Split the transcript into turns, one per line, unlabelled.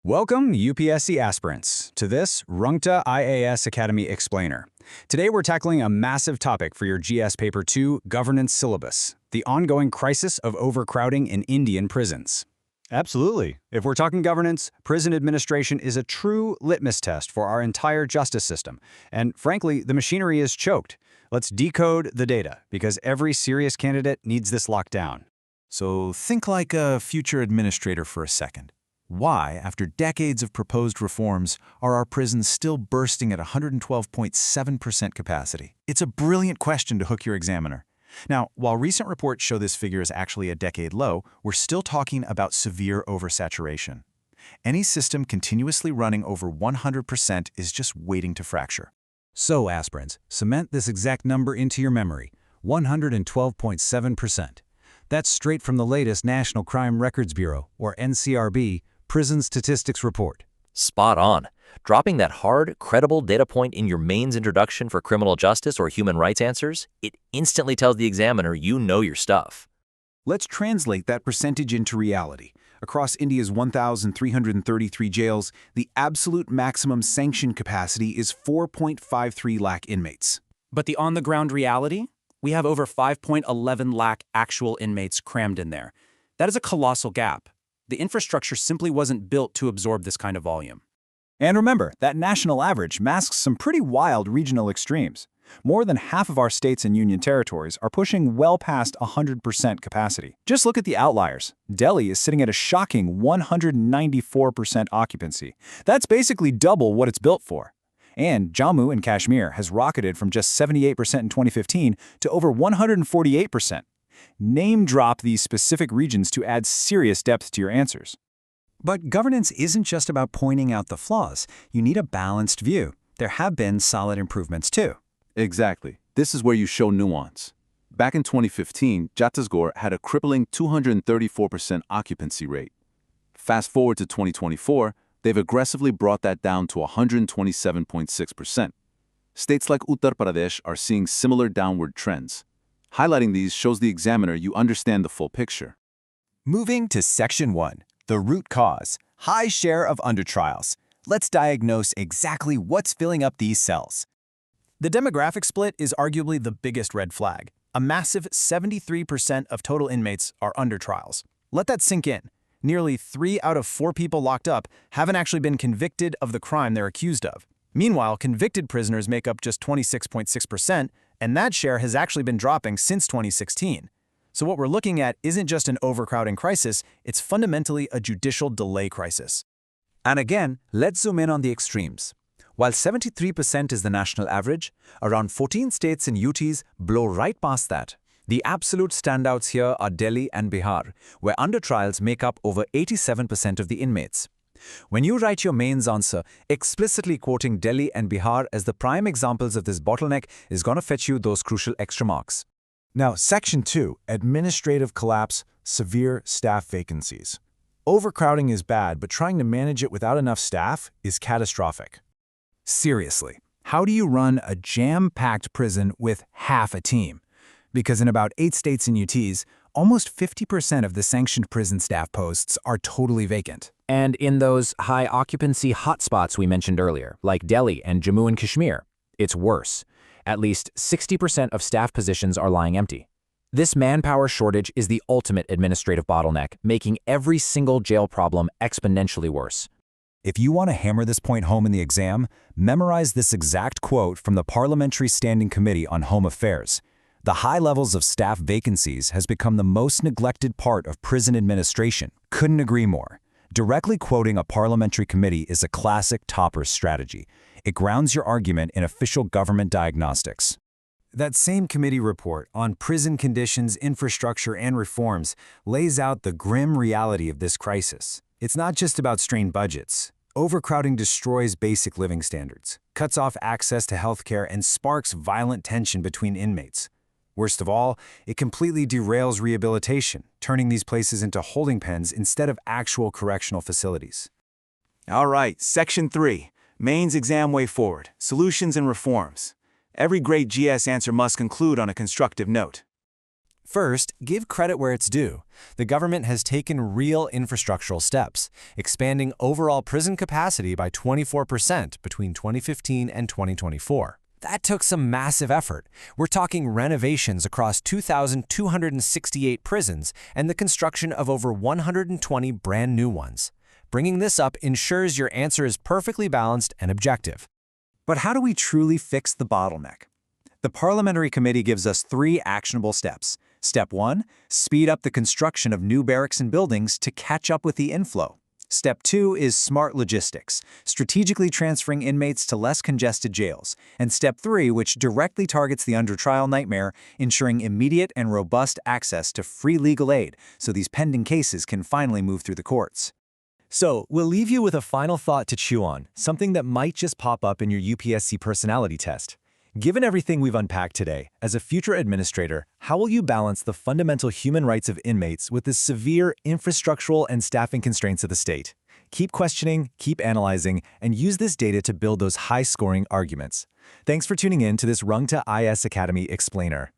Welcome, UPSC aspirants, to this Rungta IAS Academy Explainer. Today we're tackling a massive topic for your GS Paper 2 Governance Syllabus, the ongoing crisis of overcrowding in Indian prisons. Absolutely. If we're talking governance, prison administration is a true litmus test for our entire justice system. And frankly, the machinery is choked. Let's decode the data, because every serious candidate needs this locked down.
So think like a future administrator for a second. Why, after decades of proposed reforms, are our prisons still bursting at 112.7% capacity? It's a brilliant question to hook your examiner. Now, while recent reports show this figure is actually a decade low, we're still talking about severe oversaturation. Any system continuously running over 100% is just waiting to fracture.
So, aspirants, cement this exact number into your memory, 112.7%. That's straight from the latest National Crime Records Bureau, or NCRB, Prison Statistics Report.
Spot on. Dropping that hard, credible data point in your mains introduction for criminal justice or human rights answers, it instantly tells the examiner you know your stuff.
Let's translate that percentage into reality. Across India's 1,333 jails, the absolute maximum sanction capacity is 4.53 lakh inmates.
But the on-the-ground reality? We have over 5.11 lakh actual inmates crammed in there. That is a colossal gap. The infrastructure simply wasn't built to absorb this kind of volume.
And remember, that national average masks some pretty wild regional extremes. More than half of our states and union territories are pushing well past 100% capacity. Just look at the outliers. Delhi is sitting at a shocking 194% occupancy. That's basically double what it's built for. And Jammu and Kashmir has rocketed from just 78% in 2015 to over 148%. Name drop these specific regions to add serious depth to your answers.
But governance isn't just about pointing out the flaws. You need a balanced view. There have been solid improvements too.
Exactly. This is where you show nuance. Back in 2015, Chhattisgarh had a crippling 234% occupancy rate. Fast forward to 2024, they've aggressively brought that down to 127.6%. States like Uttar Pradesh are seeing similar downward trends. Highlighting these shows the examiner you understand the full picture.
Moving to Section 1, the root cause, high share of undertrials. Let's diagnose exactly what's filling up these cells.
The demographic split is arguably the biggest red flag. A massive 73% of total inmates are under trials. Let that sink in. Nearly 3 out of 4 people locked up haven't actually been convicted of the crime they're accused of. Meanwhile, convicted prisoners make up just 26.6%, and that share has actually been dropping since 2016. So what we're looking at isn't just an overcrowding crisis, it's fundamentally a judicial delay crisis.
And again, let's zoom in on the extremes. While 73% is the national average, around 14 states and UTs blow right past that. The absolute standouts here are Delhi and Bihar, where undertrials make up over 87% of the inmates. When you write your mains answer, explicitly quoting Delhi and Bihar as the prime examples of this bottleneck is going to fetch you those crucial extra marks.
Now, Section 2, Administrative Collapse, Severe Staff Vacancies. Overcrowding is bad, but trying to manage it without enough staff is catastrophic. Seriously, how do you run a jam-packed prison with half a team? Because in about 8 states and UTs, almost 50% of the sanctioned prison staff posts are totally vacant.
And in those high occupancy hotspots we mentioned earlier, like Delhi and Jammu and Kashmir, it's worse. At least 60% of staff positions are lying empty. This manpower shortage is the ultimate administrative bottleneck, making every single jail problem exponentially worse.
If you want to hammer this point home in the exam, memorize this exact quote from the Parliamentary Standing Committee on Home Affairs. The high levels of staff vacancies has become the most neglected part of prison administration. Couldn't agree more. Directly quoting a parliamentary committee is a classic topper's strategy. It grounds your argument in official government diagnostics.
That same committee report on prison conditions, infrastructure, and reforms lays out the grim reality of this crisis. It's not just about strained budgets. Overcrowding destroys basic living standards, cuts off access to healthcare, and sparks violent tension between inmates. Worst of all, it completely derails rehabilitation, turning these places into holding pens instead of actual correctional facilities.
All right, Section 3, Mains Exam Way Forward, Solutions and Reforms. Every great GS answer must conclude on a constructive note.
First, give credit where it's due. The government has taken real infrastructural steps, expanding overall prison capacity by 24% between 2015 and 2024. That took some massive effort. We're talking renovations across 2,268 prisons and the construction of over 120 brand new ones. Bringing this up ensures your answer is perfectly balanced and objective.
But how do we truly fix the bottleneck? The Parliamentary Committee gives us 3 actionable steps. Step 1, speed up the construction of new barracks and buildings to catch up with the inflow. Step 2 is smart logistics, strategically transferring inmates to less congested jails. And Step 3, which directly targets the undertrial nightmare, ensuring immediate and robust access to free legal aid so these pending cases can finally move through the courts.
So, we'll leave you with a final thought to chew on, something that might just pop up in your UPSC personality test. Given everything we've unpacked today, as a future administrator, how will you balance the fundamental human rights of inmates with the severe infrastructural and staffing constraints of the state? Keep questioning, keep analyzing, and use this data to build those high-scoring arguments. Thanks for tuning in to this Rungta IAS Academy Explainer.